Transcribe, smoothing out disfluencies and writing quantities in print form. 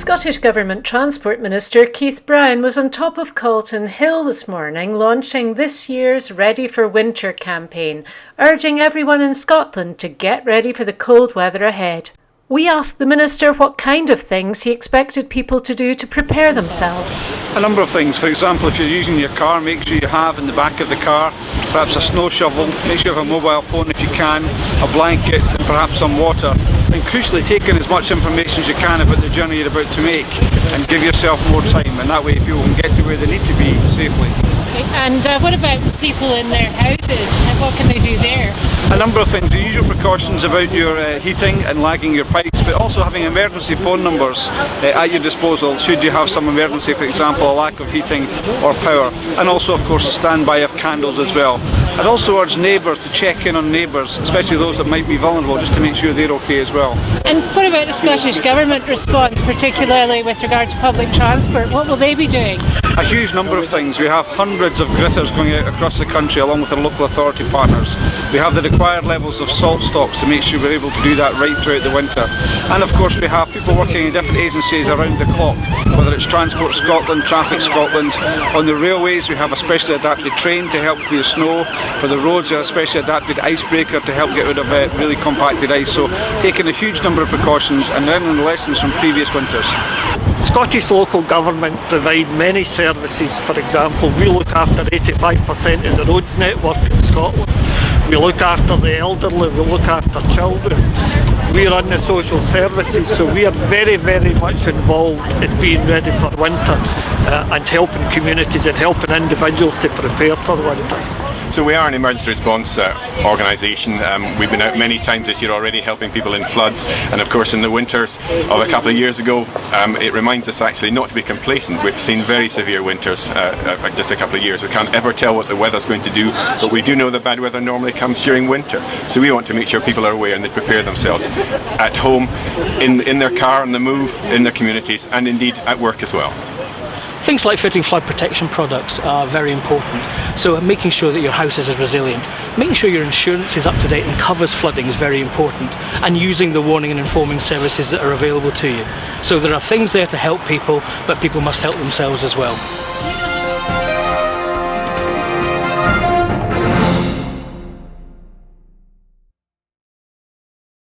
Scottish Government Transport Minister Keith Brown was on top of Calton Hill this morning launching this year's Ready for Winter campaign, urging everyone in Scotland to get ready for the cold weather ahead. We asked the Minister what kind of things he expected people to do to prepare themselves. A number of things. For example, if you're using your car, make sure you have in the back of the car perhaps a snow shovel, make sure you have a mobile phone if you can, a blanket and perhaps some water. And crucially, take in as much information as you can about the journey you're about to make and give yourself more time, and that way people can get to where they need to be safely. Okay. And what about people in their houses? What can they do there? A number of things. The usual precautions about your heating and lagging your pipes, but also having emergency phone numbers at your disposal should you have some emergency, for example a lack of heating or power, and also of course a standby of candles as well. I'd also urge neighbours to check in on neighbours, especially those that might be vulnerable, just to make sure they're okay as well. And what about the Scottish Government response, particularly with regard to public transport? What will they be doing? A huge number of things. We have hundreds of gritters going out across the country along with our local authority partners. We have the required levels of salt stocks to make sure we're able to do that right throughout the winter. And of course we have people working in different agencies around the clock, whether it's Transport Scotland, Traffic Scotland. On the railways we have a specially adapted train to help clear snow. For the roads we have a specially adapted icebreaker to help get rid of really compacted ice. So taking a huge number of precautions and learning the lessons from previous winters. Scottish local government provide many services. For example, we look after 85% of the roads network in Scotland. We look after the elderly, we look after children. We run the social services, so we are very, very much involved in being ready for winter and helping communities and helping individuals to prepare for winter. So we are an emergency response organisation. We've been out many times this year already helping people in floods, and of course in the winters of a couple of years ago it reminds us actually not to be complacent. We've seen very severe winters just a couple of years. We can't ever tell what the weather's going to do, but we do know that bad weather normally comes during winter. So we want to make sure people are aware and they prepare themselves at home, in their car, on the move, in their communities, and indeed at work as well. Things like fitting flood protection products are very important. So making sure that your house is resilient, making sure your insurance is up to date and covers flooding is very important, and using the warning and informing services that are available to you. So there are things there to help people, but people must help themselves as well.